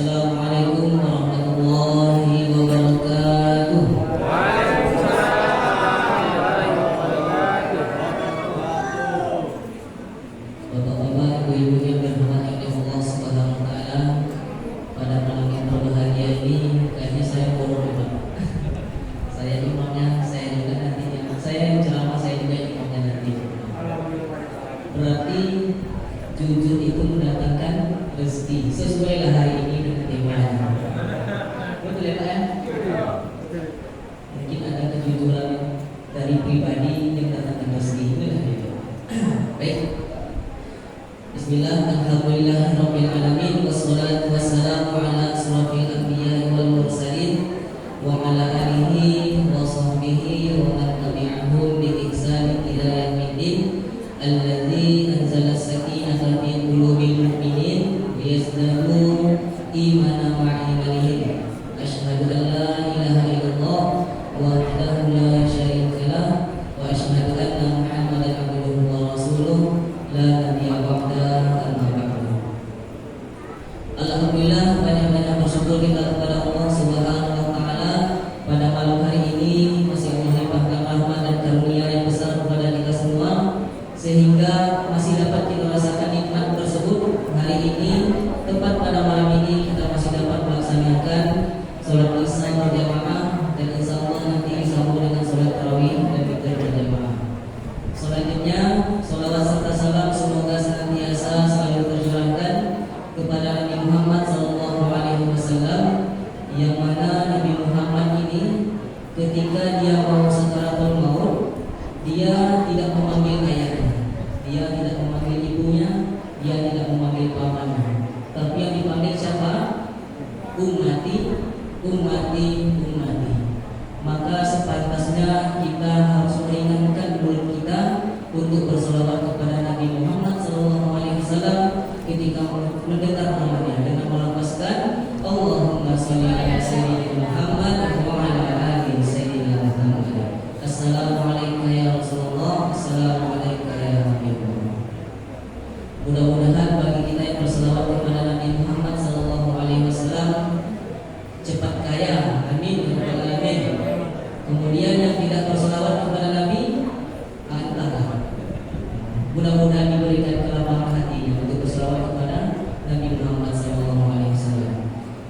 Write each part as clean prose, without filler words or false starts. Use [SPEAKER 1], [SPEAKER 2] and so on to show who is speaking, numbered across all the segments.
[SPEAKER 1] Assalamualaikum warahmatullahi wabarakatuh. Bapak-bapak, ibu-ibu yang dirahmati oleh Allah Subhanahu wa taala, pada malam yang berbahagia ini kayaknya saya bodoh Pak. Saya imamnya, saya juga nantinya. Saya yang ceramah, saya juga imamnya nanti. Berarti jujur itu mendatangkan rezeki. Sesuailah hari ini dengan temanya. Betul ya Pak ya? Mungkin ada kejujuran dari pribadi yang datangkan rezeki. Itulah itu. Baik. Bismillah, alhamdulillah rabbil alamin, wassalatu wassalamu ala asrofil anbiya wal mursalin wa ala alihi wa sahbihi wa man tabi'ahum bi ihsan ila yaumiddin. Alladzi anzala as-sakinata fi qulubil mu'minin liyazdadu imanan ma'a imanihim. Asyhadu an la ilaha illallah wahdahu la syarika lah wa asyhadu anna Muhammadan abduhu wa rasuluh la nabiyya ba'da. Amma ba'du. Alhamdulillah, banyak-banyak bersyukur kita kepada Allah Subhanahu wa taala pada malam hari ini masih melimpahkan rahmat dan karunia yang besar kepada kita semua, sehingga masih dapat kita rasakan nikmat tersebut. Hari ini, tepat pada malam ini, kita masih dapat melaksanakan sholat isya berjamaah, dan insya Allah nanti disambung dengan sholat tarawih dan witir berjamaah. Selanjutnya, sholawat serta salam semoga senantiasa selalu tercurahkan kepada Nabi Muhammad SAW, yang mana Nabi Muhammad ini ketika dia mau sakaratul maut, dia tidak memanggil ayahnya, dia tidak memanggil ibunya, dia tidak memanggil pamannya, tapi yang dipanggil siapa? Ummati, ummati, ummati. Maka sepantasnya kita harus meringankan mulut kita untuk berselawat kepada Nabi Muhammad SAW ketika mendengar namanya dengan melafazkan Allahumma shalli ala sayyidina Muhammad wa ala ali sayyidina Muhammad. Assalamualaikum ya Rasulullah, assalamualaikum ya Habibullah. Mudah-mudahan bagi kita yang berselawat kepada Nabi Muhammad SAW cepat kaya, amin ya rabbal alamin. Kemudian yang tidak berselawat kepada Nabi, antara mudah-mudahan diberikan kelapangan hati untuk berselawat kepada Nabi Muhammad SAW.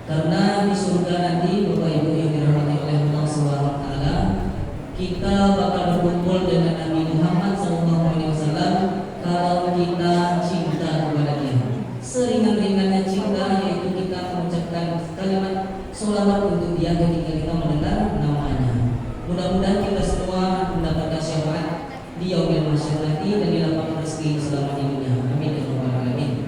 [SPEAKER 1] Karena di surga nanti, Bapak Ibu yang dirahmati oleh Allah Subhanahu wa taala, kita bakal berkumpul dengan Nabi Muhammad SAW kalau kita cinta kepada Dia. Seringan-ringannya cinta, yaitu kita mengucapkan kalimat sholawat untuk Dia ketika kita mendengar namanya. Mudah-mudahan kita semua mendapatkan syafaat di yaumil mahsyar nanti dan dilapangkan rezeki selama hidupnya. Amin ya rabbal alamin.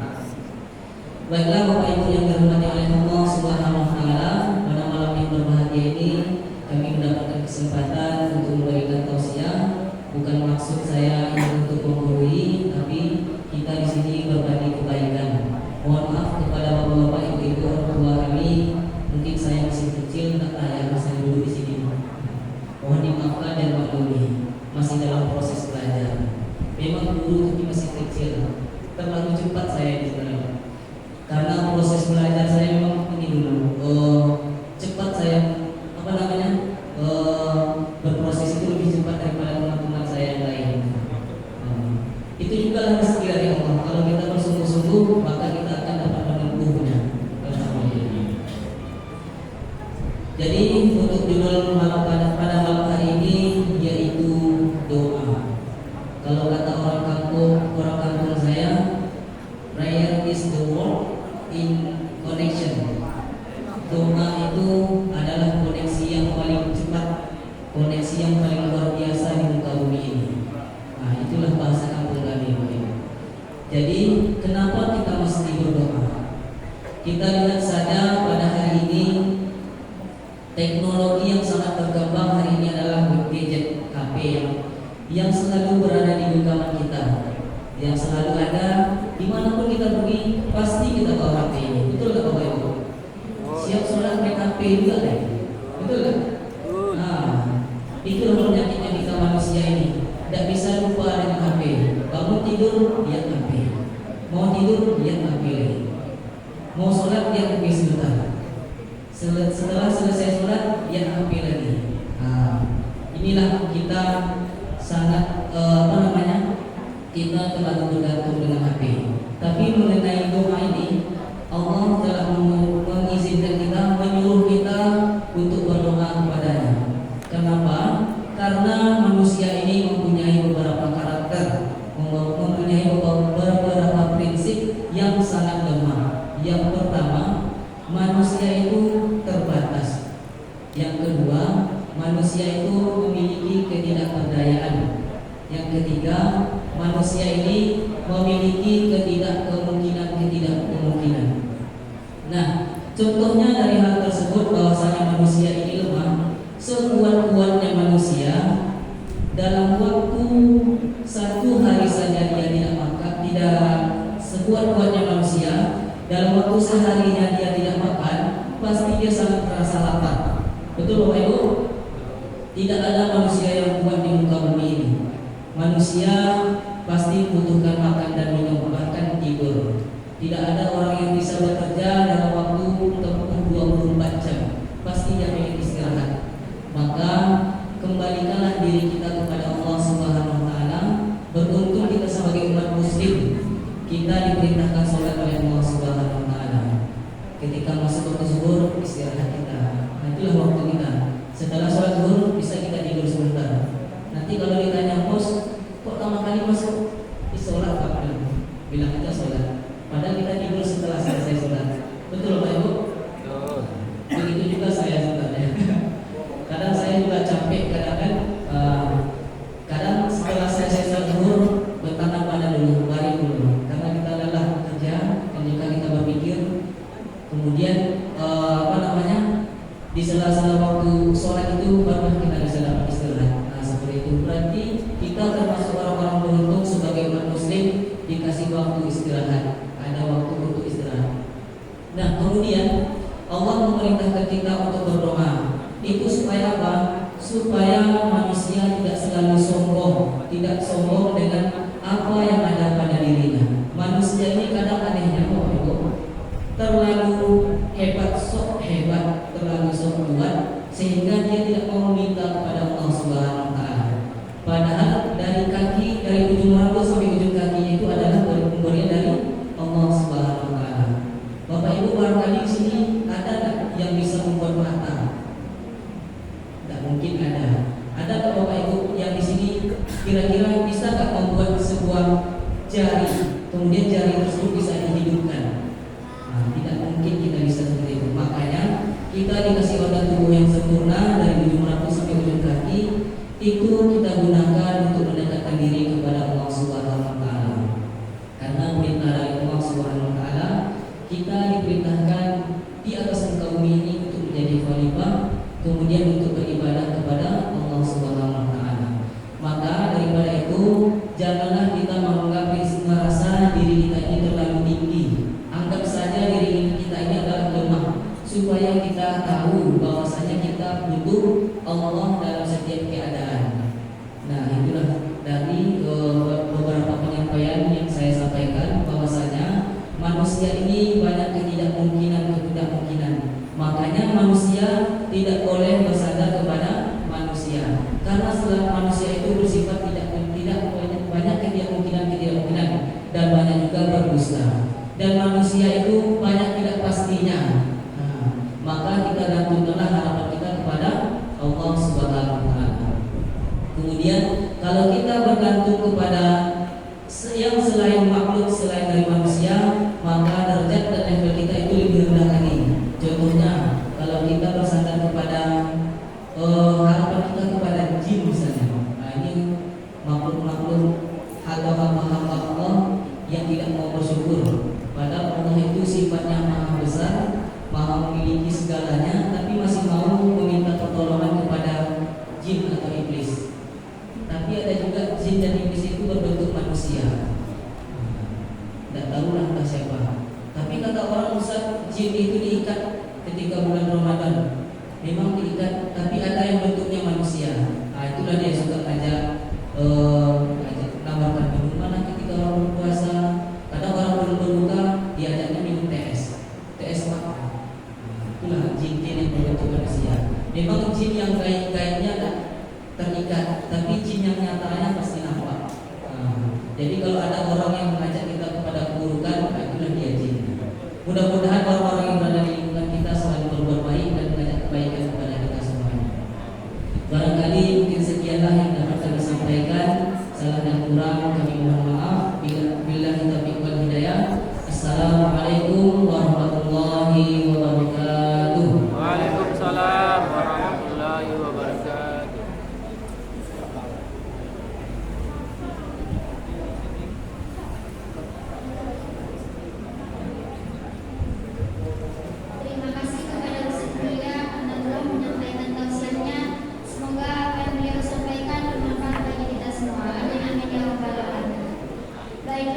[SPEAKER 1] Baiklah Bapak Ibu yang dirahmati oleh Allah Subhanahu wa taala, pada malam yang berbahagia ini kami mendapatkan kesempatan untuk memberikan tausiah. Bukan maksud saya ini untuk menggurui, tapi kita di sini berbagi kebaikan. Mohon maaf kepada bapak-bapak, ibu-ibu, orang tua kami. Mungkin saya masih kecil, tak layak saya duduk di sini. Mohon dimaafkan dan maklumi, masih dalam proses belajar. Memang dulu tapi masih kecil, terlalu cepat saya di sana. Karena proses belajar saya memang ini dulu, cepat saya berproses itu lebih cepat daripada teman-teman saya yang lain. Itu juga lah rezeki dari Allah. Kalau kita bersungguh-sungguh, maka kita akan dapat menempuhnya. Jadi untuk judul pada malam hari ini yaitu doa. Kalau kata orang kampung saya, prayer is the word in connection. Doa itu adalah koneksi yang paling cepat, koneksi yang paling luar biasa di muka bumi ini. Nah, itulah bahasa kampung kami. Jadi, kenapa kita mesti berdoa? Kita lihat saja pada hari ini, teknologi yang sangat berkembang hari ini adalah gadget, HP yang selalu berada di genggaman kita, yang selalu ada dimanapun kita pergi, pasti kita bawa HP ini. Betul nggak Bapak Ibu? Siap sholat naik HP juga deh. Betul kan? Nah, itu penyakitnya kita manusia ini. Tidak bisa lupa dengan HP. Bangun tidur, lihat HP. Mau tidur, lihat HP lagi. Mau sholat dia HP sebentar. Setelah selesai sholat dia HP lagi. Inilah kita sangat kita terlalu bergantung dengan HP. Tapi mengenai doa ini, Allah telah mengizinkan kita, menyuruh kita untuk berdoa kepadanya. Kenapa? Karena manusia ini mempunyai beberapa karakter, mempunyai beberapa prinsip yang sangat lemah. Yang pertama, manusia itu terbatas. Yang kedua, manusia itu memiliki ketidakberdayaan. Yang ketiga, manusia ini memiliki ketidakmungkinan. Nah, contohnya dari hal tersebut bahwasanya manusia ini lemah. Sekuat-kuatnya manusia, dalam waktu 1 hari saja dia tidak makan. Sekuat-kuatnya manusia, dalam waktu seharinya dia tidak makan, pasti dia sangat terasa lapar. Betul Bapak Ibu? Tidak ada manusia yang kuat di muka bumi ini. Manusia pasti membutuhkan makan dan minum, bahkan tidur. Tidak ada orang yang bisa bekerja dalam waktu 24 jam. Pasti dia milik istirahat. Maka kembalikanlah diri kita kepada Allah Subhanahu wa taala. Beruntung kita sebagai umat muslim, kita diperintahkan sholat oleh Allah Subhanahu wa taala. Ketika masuk waktu zuhur, istirahat kita. Itulah waktu kita. Setelah sholat zuhur bisa kita tidur sebentar. Nanti kalau ditanya, "Bos, kok lama kali masuk?" Sholat kapan? Bilang aja sholat. Padahal kita tidur setelah selesai sholat. Betul Pak Ibu? Betul. Begitu juga saya sebenarnya. Kadang saya juga capek, kadang setelah saya sholat zuhur bertanam pada dulu, baring dulu. Karena kita lelah bekerja dan juga kita berpikir. Kemudian di sela-sela waktu sholat itu baru kita bisa dapat istirahat. Nah seperti itu berarti kita termasuk orang-orang beruntung sebagai umat muslim dikasih waktu istirahat, ada waktu untuk istirahat. Nah kemudian Allah memerintahkan kita untuk berdoa. Itu supaya apa? Supaya manusia tidak selalu sombong, tidak sombong dengan apa yang ada pada dirinya. Manusia ini kadang anehnya terlalu hebat, sok hebat, terlalu sok kuat, sehingga dia tidak mau meminta kepada Allah Subhanahu wa taala. Padahal dari ujung rambut sampai ujung kakinya itu adalah pemberian dari Allah Subhanahu wa taala. Bapak Ibu barangkali di sini ada tak yang bisa membuat mata? Tidak mungkin ada. Ada tak Bapak Ibu yang di sini kira-kira bisa tak membuat sebuah jari, kemudian jari tersebut bisa dihidupkan? Tidak mungkin kita bisa seperti itu. Makanya kita dikasih organ tubuh yang sempurna dari ujung rambut sampai ujung kaki. Itu kita gunakan untuk mendekatkan diri kepada Allah Subhanahu wa taala. Karena perintah dari Allah Subhanahu wa taala, kita diperintahkan di atas muka bumi ini untuk menjadi khalifah, kemudian untuk beribadah kepada Allah Subhanahu wa taala. Maka daripada itu, janganlah kita merasa diri kita ini terlalu tinggi. Anggap saja diri kita ini adalah lemah, supaya kita tahu bahwasanya kita butuh Allah dalam setiap keadaan. Nah itulah dari beberapa penyampaian yang saya sampaikan, bahwasanya manusia ini banyak ketidakmungkinan. Makanya manusia tidak boleh bersandar kepada manusia, karena setelah manusia itu bersifat tidak banyak ketidakmungkinan dan banyak juga berdusta. Dan manusia itu banyak tidak pastinya. Maka kita gantungkanlah harapan kita kepada Allah Subhanahu wa taala. Kemudian kalau kita bergantung kepada yang selain makhluk, selain dari manusia, maka derajat dan level kita itu lebih rendah lagi. Contohnya, kalau kita bersandar kepada harapan kita kepada jin misalnya. Nah ini makhluk-makhluk atau hamba-hamba Allah yang tidak mau bersyukur. Padahal Allah itu sifatnya maha besar, maha memiliki segalanya, tapi masih mau meminta pertolongan kepada jin atau iblis. Tapi ada juga jin dan iblis itu berbentuk manusia. Tidak tahu lah entah siapa. Tapi kata orang Ustaz, jin itu diikat ketika bulan Ramadan. Memang diikat, tapi ada yang bentuknya manusia. Nah itulah dia suka ngajak nawarkan minuman ketika orang berpuasa. Kadang orang belum berbuka diajaknya minum teh es.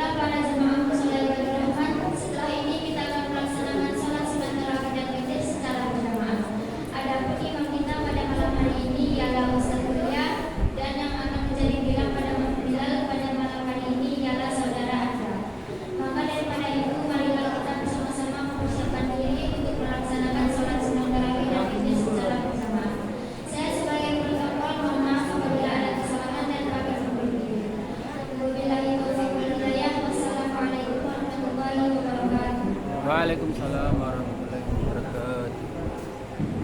[SPEAKER 2] Baiklah para jemaah muslim ibadah rahmat, setelah ini kita akan melaksanakan salat sunat tarawih dan witir secara berjamaah. Adapun imam kita pada malam hari ini ialah Ustaz Mulia, dan yang akan menjadi bilang pada Bilal pada malam hari ini ialah saudara Anda. Maka daripada itu, marilah kita bersama-sama mempersiapkan diri untuk melaksanakan salat sunat tarawih dan witir secara berjamaah. Saya sebagai protokol mohon maaf apabila ada kesalahan dan kami undur diri. Wabillahi taufiq wal hidayah. Wassalamualaikum warahmatullahi wabarakatuh.
[SPEAKER 3] Waalaikumsalam warahmatullahi wabarakatuh.